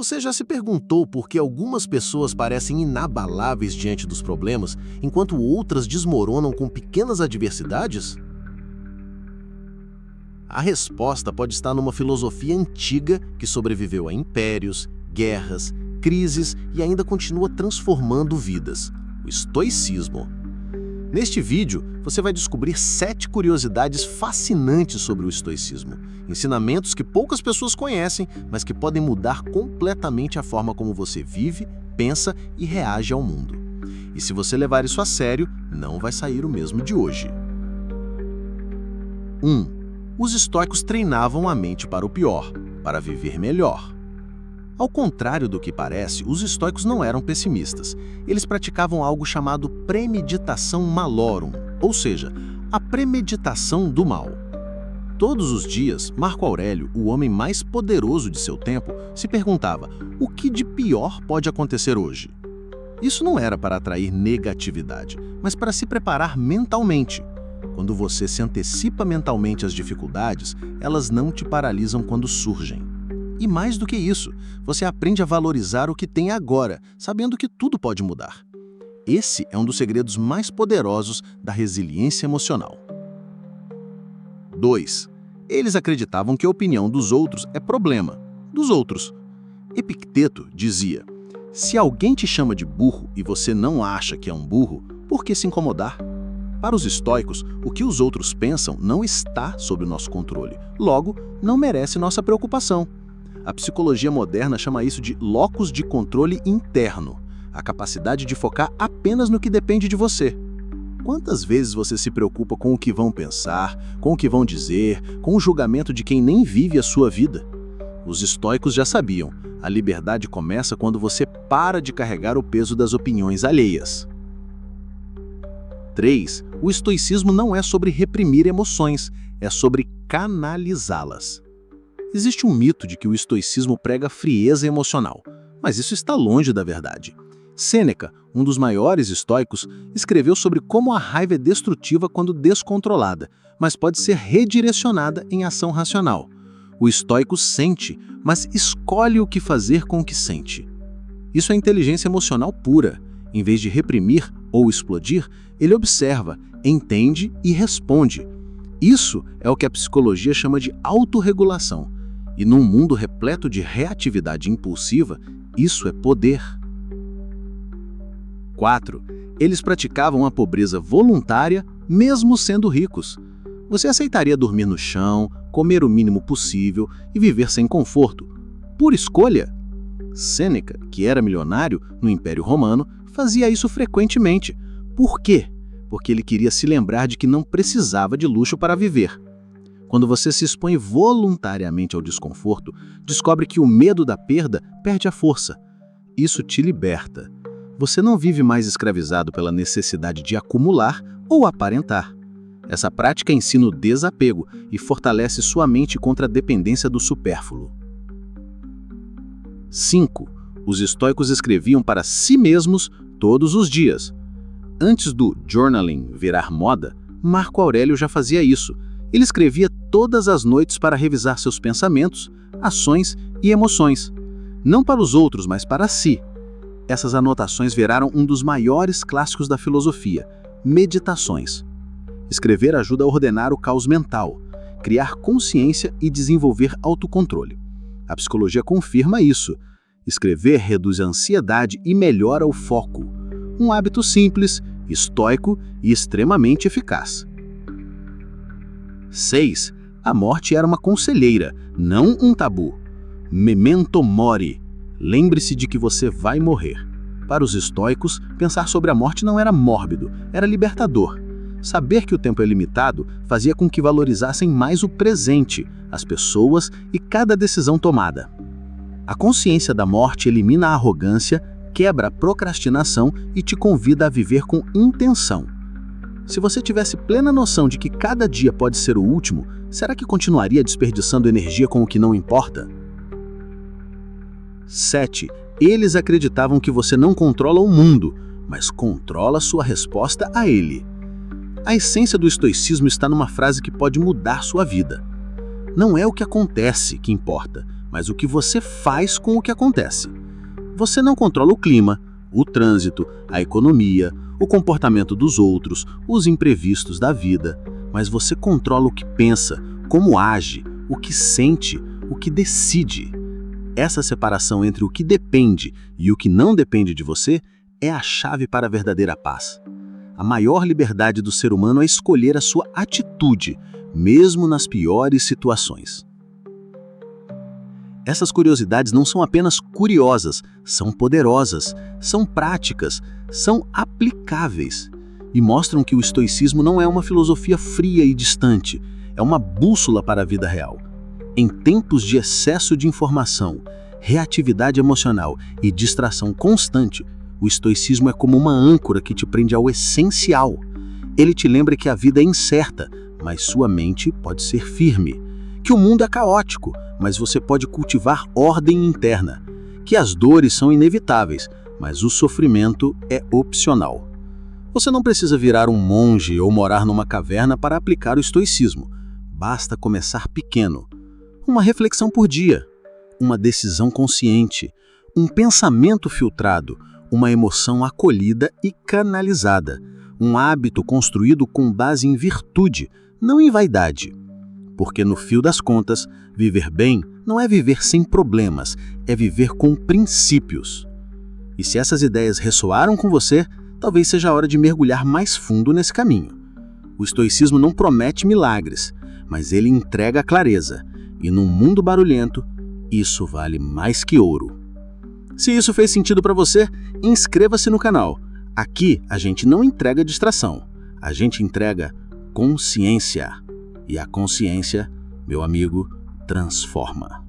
Você já se perguntou por que algumas pessoas parecem inabaláveis diante dos problemas, enquanto outras desmoronam com pequenas adversidades? A resposta pode estar numa filosofia antiga que sobreviveu a impérios, guerras, crises e ainda continua transformando vidas: o estoicismo. Neste vídeo, você vai descobrir 7 curiosidades fascinantes sobre o estoicismo, ensinamentos que poucas pessoas conhecem, mas que podem mudar completamente a forma como você vive, pensa e reage ao mundo. E se você levar isso a sério, não vai sair o mesmo de hoje. 1. Os estoicos treinavam a mente para o pior, para viver melhor. Ao contrário do que parece, os estoicos não eram pessimistas. Eles praticavam algo chamado premeditação malorum, ou seja, a premeditação do mal. Todos os dias, Marco Aurélio, o homem mais poderoso de seu tempo, se perguntava: o que de pior pode acontecer hoje? Isso não era para atrair negatividade, mas para se preparar mentalmente. Quando você se antecipa mentalmente às dificuldades, elas não te paralisam quando surgem. E mais do que isso, você aprende a valorizar o que tem agora, sabendo que tudo pode mudar. Esse é um dos segredos mais poderosos da resiliência emocional. 2. Eles acreditavam que a opinião dos outros é problema dos outros. Epicteto dizia: se alguém te chama de burro e você não acha que é um burro, por que se incomodar? Para os estoicos, o que os outros pensam não está sob o nosso controle, logo, não merece nossa preocupação. A psicologia moderna chama isso de locus de controle interno, a capacidade de focar apenas no que depende de você. Quantas vezes você se preocupa com o que vão pensar, com o que vão dizer, com o julgamento de quem nem vive a sua vida? Os estoicos já sabiam, a liberdade começa quando você para de carregar o peso das opiniões alheias. 3. O estoicismo não é sobre reprimir emoções, é sobre canalizá-las. Existe um mito de que o estoicismo prega frieza emocional, mas isso está longe da verdade. Sêneca, um dos maiores estoicos, escreveu sobre como a raiva é destrutiva quando descontrolada, mas pode ser redirecionada em ação racional. O estoico sente, mas escolhe o que fazer com o que sente. Isso é inteligência emocional pura. Em vez de reprimir ou explodir, ele observa, entende e responde. Isso é o que a psicologia chama de autorregulação. E num mundo repleto de reatividade impulsiva, isso é poder. 4. Eles praticavam a pobreza voluntária, mesmo sendo ricos. Você aceitaria dormir no chão, comer o mínimo possível e viver sem conforto, por escolha? Sêneca, que era milionário no Império Romano, fazia isso frequentemente. Por quê? Porque ele queria se lembrar de que não precisava de luxo para viver. Quando você se expõe voluntariamente ao desconforto, descobre que o medo da perda perde a força. Isso te liberta. Você não vive mais escravizado pela necessidade de acumular ou aparentar. Essa prática ensina o desapego e fortalece sua mente contra a dependência do supérfluo. 5. Os estoicos escreviam para si mesmos todos os dias. Antes do journaling virar moda, Marco Aurélio já fazia isso. Ele escrevia todas as noites para revisar seus pensamentos, ações e emoções. Não para os outros, mas para si. Essas anotações viraram um dos maiores clássicos da filosofia, meditações. Escrever ajuda a ordenar o caos mental, criar consciência e desenvolver autocontrole. A psicologia confirma isso. Escrever reduz a ansiedade e melhora o foco. Um hábito simples, estoico e extremamente eficaz. 6. A morte era uma conselheira, não um tabu. Memento mori. Lembre-se de que você vai morrer. Para os estoicos, pensar sobre a morte não era mórbido, era libertador. Saber que o tempo é limitado fazia com que valorizassem mais o presente, as pessoas e cada decisão tomada. A consciência da morte elimina a arrogância, quebra a procrastinação e te convida a viver com intenção. Se você tivesse plena noção de que cada dia pode ser o último, será que continuaria desperdiçando energia com o que não importa? 7. Eles acreditavam que você não controla o mundo, mas controla sua resposta a ele. A essência do estoicismo está numa frase que pode mudar sua vida. Não é o que acontece que importa, mas o que você faz com o que acontece. Você não controla o clima, o trânsito, a economia, o comportamento dos outros, os imprevistos da vida, mas você controla o que pensa, como age, o que sente, o que decide. Essa separação entre o que depende e o que não depende de você é a chave para a verdadeira paz. A maior liberdade do ser humano é escolher a sua atitude, mesmo nas piores situações. Essas curiosidades não são apenas curiosas, são poderosas, são práticas, são aplicáveis e mostram que o estoicismo não é uma filosofia fria e distante, é uma bússola para a vida real. Em tempos de excesso de informação, reatividade emocional e distração constante, o estoicismo é como uma âncora que te prende ao essencial. Ele te lembra que a vida é incerta, mas sua mente pode ser firme. Que o mundo é caótico, mas você pode cultivar ordem interna. Que as dores são inevitáveis, mas o sofrimento é opcional. Você não precisa virar um monge ou morar numa caverna para aplicar o estoicismo. Basta começar pequeno. Uma reflexão por dia, uma decisão consciente, um pensamento filtrado, uma emoção acolhida e canalizada, um hábito construído com base em virtude, não em vaidade. Porque no fio das contas, viver bem não é viver sem problemas, é viver com princípios. E se essas ideias ressoaram com você, talvez seja a hora de mergulhar mais fundo nesse caminho. O estoicismo não promete milagres, mas ele entrega clareza. E num mundo barulhento, isso vale mais que ouro. Se isso fez sentido para você, inscreva-se no canal. Aqui a gente não entrega distração, a gente entrega consciência. E a consciência, meu amigo, transforma.